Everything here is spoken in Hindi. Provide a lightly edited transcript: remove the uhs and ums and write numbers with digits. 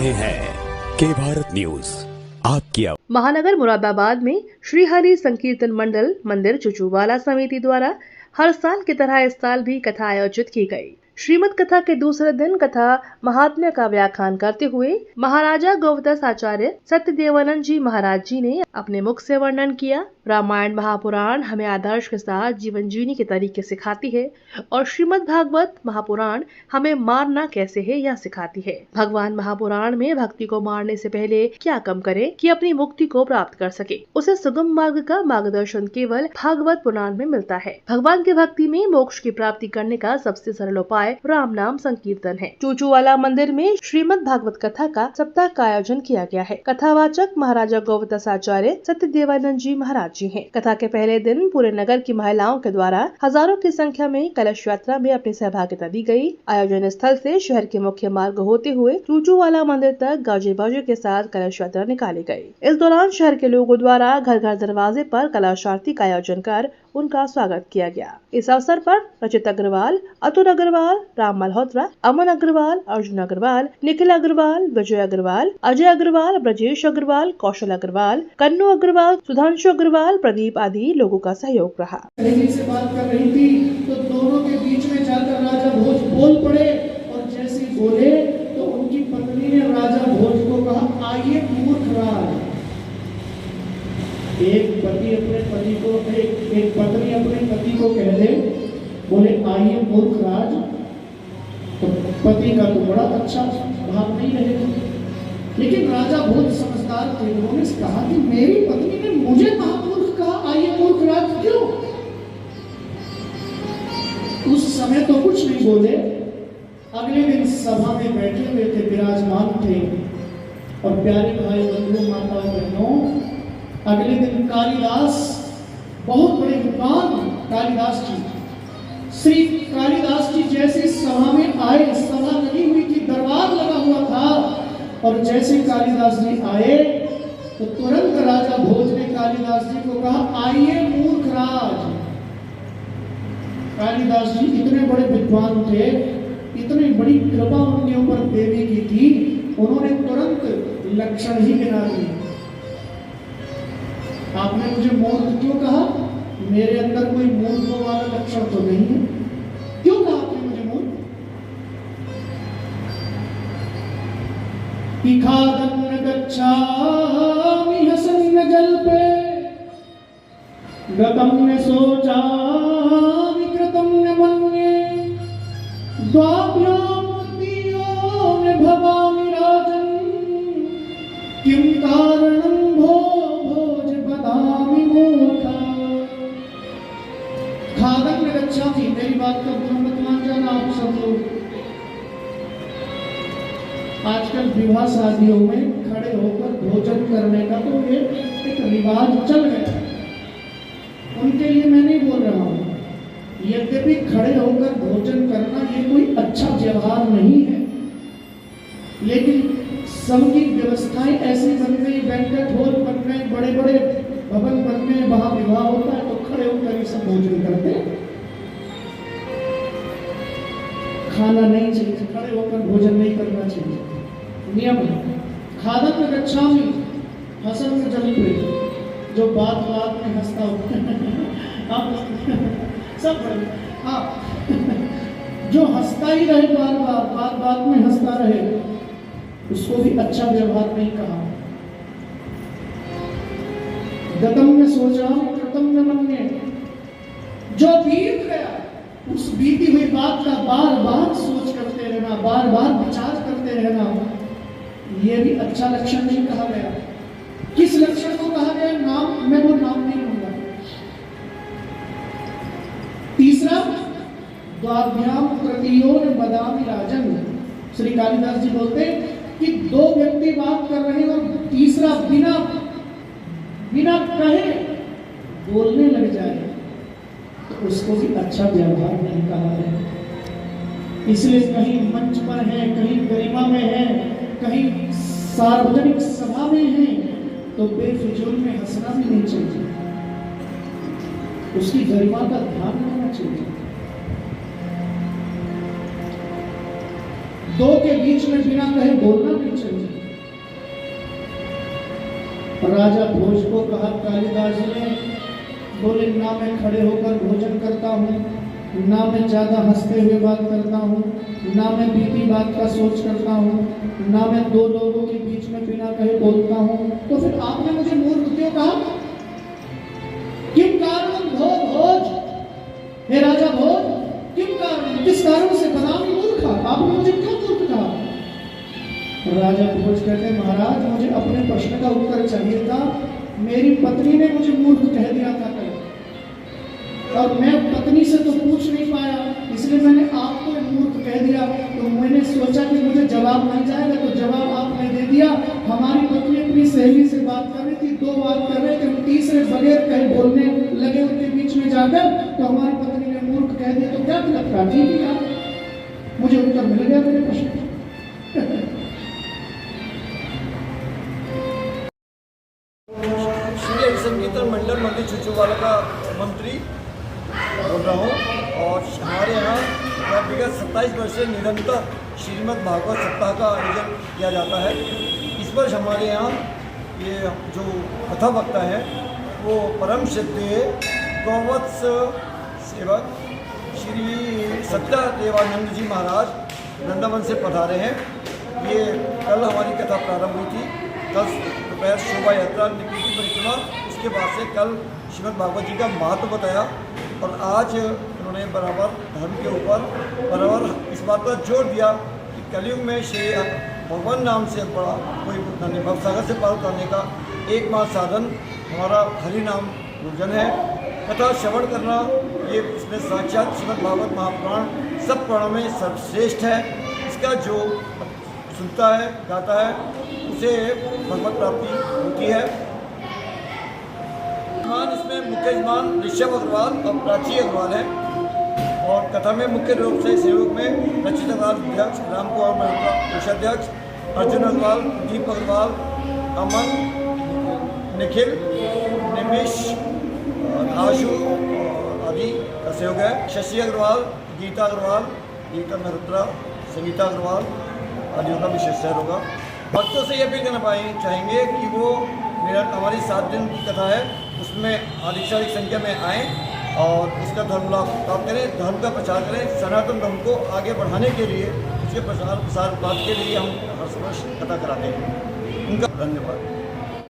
रहे हैं के भारत न्यूज आपकी महानगर मुरादाबाद में श्री हरि संकीर्तन मंडल मंदिर चुचूवाला समिति द्वारा हर साल की तरह इस साल भी कथा आयोजित की गई। श्रीमद कथा के दूसरे दिन कथा महात्म्य का व्याख्यान करते हुए महाराजा गोवदस आचार्य सत्यदेवानंद जी महाराज जी ने अपने मुख से वर्णन किया। रामायण महापुराण हमें आदर्श के साथ जीवन जीने के तरीके सिखाती है और श्रीमद भागवत महापुराण हमें मारना कैसे है यह सिखाती है। भगवान महापुराण में भक्ति को मारने से पहले क्या कम करें कि अपनी मुक्ति को प्राप्त कर सके। उसे सुगम मार्ग का मार्गदर्शन केवल भागवत पुराण में मिलता है। भगवान की भक्ति में मोक्ष की प्राप्ति करने का सबसे सरल उपाय राम नाम संकीर्तन है। चूचूवाला मंदिर में श्रीमद भागवत कथा का सप्ताह का आयोजन किया गया है। कथावाचक महाराजा गोवदस आचार्य सत्यदेवानंद जी महाराज जी हैं। कथा के पहले दिन पूरे नगर की महिलाओं के द्वारा हजारों की संख्या में कलश यात्रा में अपनी सहभागिता दी गई। आयोजन स्थल से शहर के मुख्य मार्ग होते हुए चूचूवाला मंदिर तक गाजे बाजे के साथ कलश यात्रा निकाली गई। इस दौरान शहर के लोगों द्वारा घर घर दरवाजे पर कलश आरती का आयोजन कर उनका स्वागत किया गया। इस अवसर पर रचित अग्रवाल, अतुल अग्रवाल, राम मल्होत्रा, अमन अग्रवाल, अर्जुन अग्रवाल, निखिल अग्रवाल, विजय अग्रवाल, अजय अग्रवाल, ब्रजेश अग्रवाल, कौशल अग्रवाल, कन्नू अग्रवाल, सुधांशु अग्रवाल, प्रदीप आदि लोगों का सहयोग रहा। से बात कर रही थी तो दोनों के बीच में जाकर राजा भोज बोल पड़े और जैसे बोले तो उनकी पत्नी ने राजा भोज को कहा, आइए मूर्ख राज। एक पति अपने पति को एक पत्नी अपने पति को कह दे, बोले आइए मूर्ख राज, तो पति का तो बड़ा अच्छा भाव नहीं रहेगा। लेकिन राजा बहुत समझदार थे, उन्होंने कहा कि मेरी पत्नी ने मुझे कहा मूर्ख कहा, आइए मूर्ख राज, क्यों? उस समय तो कुछ नहीं बोले। अगले दिन सभा में बैठे हुए थे, विराजमान थे, और प्यारे भाई बंधु माता बहनों, अगले दिन कालिदास, बहुत बड़े विद्वान कालिदास जी, श्री कालिदास जी जैसे सभा में आए, सभा लगी हुई थी, दरबार लगा हुआ था, और जैसे कालिदास जी आए तो तुरंत राजा भोज ने कालिदास जी को कहा, आइए मूर्ख राज। कालिदास जी इतने बड़े विद्वान थे, इतनी बड़ी कृपा उनके ऊपर देवी की थी, उन्होंने तुरंत लक्षण ही गिना दिए। आपने मुझे मूर्ख क्यों कहा? मेरे अंदर कोई मूर्ख वाला लक्षण तो नहीं है, क्यों कहा आपने मुझे मूर्ख? खादन्न गच्छामि हसन्न जल्पे, गतं न शोचामि कृतं न मन्ये, द्वाभ्यां मूर्तियों न भवामि राजन्, किं कारणं भोज बदामि मूर्खा। खादन्न गच्छामि, मेरी बात का बुरा मत मान जाना आप सब लोग। आजकल विवाह शादियों में खड़े होकर भोजन करने का तो एक रिवाज चल गया है, उनके लिए मैं नहीं बोल रहा हूँ। यद्यपि खड़े होकर भोजन करना ये कोई अच्छा व्यवहार नहीं है, लेकिन सबकी व्यवस्थाएं ऐसी बन गई, बैंक्वेट हॉल बन गए, बड़े बड़े भवन बन गए, वहां विवाह होता है तो खड़े होकर ही सब भोजन करते हैं। खाना नहीं चाहिए, खड़े होकर भोजन नहीं करना चाहिए, नियम है। खादन्न गच्छामि हसन्न जल्पे, जो बात बात में हंसता हो सब जो हंसता ही रहे, बार बार बात बात में हंसता रहे, उसको भी अच्छा व्यवहार नहीं कहा। गतं में सोचा कृतं न मन्ये, जो बीत गया उस बीती हुई बात का बार बार सोच करते रहना, बार बार विचार करते रहना, यह भी अच्छा लक्षण नहीं कहा गया। किस लक्षण को कहा गया? नाम, मैं वो नाम नहीं लूंगा। तीसरा, द्वाभ्याम तृतीयोन बदामि राजन, श्री कालिदास जी बोलते कि दो व्यक्ति बात कर रहे हैं और तीसरा बिना बिना कहे बोलने लग जाए तो उसको भी अच्छा व्यवहार नहीं कहा है। इसलिए कहीं मंच पर है, कहीं गरिमा में है, कहीं सार्वजनिक सभा में है, तो बेफिजूल में हंसना भी नहीं चाहिए, उसकी गरिमा का ध्यान रखना चाहिए। दो के बीच में बिना कहे बोलना नहीं चाहिए। राजा भोज को कहा कालिदास ने, बोले ना मैं खड़े होकर भोजन करता हूँ, ना मैं ज्यादा हंसते हुए बात करता हूँ, ना मैं बीती बात का सोच करता हूँ, ना मैं दो लोगों के बीच में बिना कहे बोलता हूँ, तो फिर आपने मुझे मूर्ख क्यों कहा? किम कारण भोज, हे राजा भोज, किम कारण, किस कारण से बनामी मूर्ख, आपने मुझे क्यों मूर्ख कहा? राजा भोज कहते महाराज मुझे अपने प्रश्न का उत्तर चाहिए था, मेरी पत्नी ने मुझे मूर्ख कह दिया था कल, और मैं पत्नी से तो पूछ नहीं पाया, इसलिए मैंने आपको मूर्ख कह दिया। तो मैंने सोचा कि मुझे जवाब मिल जाएगा, तो जवाब आपने दे दिया। हमारी पत्नी अपनी सहेली से बात कर रही थी, दो बात कर रहे थे, हम तीसरे बगैर कहीं बोलने लगे उनके बीच में जाकर, तो हमारी पत्नी ने मूर्ख कह दिया। तो क्या लगता ठीक ही था, मुझे उत्तर मिल गया मेरे प्रश्न। श्री हरि संकीर्तन मंडल मंदिर चुचूवाला का मंत्री बोल रहा हूँ। और हमारे यहाँ विगत 27 वर्ष से निरंतर श्रीमद् भागवत सप्ताह का आयोजन किया जाता है। इस वर्ष हमारे यहाँ ये जो कथा वक्ता है वो परम श्रद्धेय गौवत्स सेवक श्री सत्यदेवानंद जी महाराज वृंदावन से पधारे हैं। ये कल हमारी कथा प्रारंभ हुई थी, कल दोपहर शोभा यात्रा निकली थी परिक्रमा, उसके बाद से कल श्रीमद् भागवत जी का महत्व बताया, और आज उन्होंने बराबर धर्म के ऊपर बराबर इस बात पर जोर दिया कि कलयुग में श्री भगवान नाम से बड़ा कोई बुद्ध नहीं, भवसागर से पार उतारने का एकमात्र साधन हमारा हरि नाम गुरजन है। कथा श्रवण करना ये इसमें साक्षात श्रीमद् भागवत महापुराण सब पुराणों में सर्वश्रेष्ठ है। इसका जो सुनता है गाता है उसे भगवत प्राप्ति होती है। इसमें मुख्य यजमान ऋषभ अग्रवाल और प्राची अग्रवाल है, और कथा में मुख्य रूप से सहयोग में रचित अग्रवाल अध्यक्ष, राम कुमार मल्होत्रा कोषाध्यक्ष, अर्जुन अग्रवाल, दीप अग्रवाल, अमन, निखिल, निमिष, आशु आदि का सहयोग है। शशि अग्रवाल, गीता अग्रवाल, गीता मेहरोत्रा, संगीता अग्रवाल आदियों का विशेष सहयोग होगा। भक्तों से यह अपील करना चाहेंगे कि वो हमारी 7 दिन की कथा है उसमें अधिक से अधिक संख्या में आएँ और इसका धर्म लाभ प्राप्त करें, धर्म का प्रचार करें। सनातन धर्म को आगे बढ़ाने के लिए, उसके प्रसार के लिए हम हर वर्ष कथा कराते हैं। उनका धन्यवाद।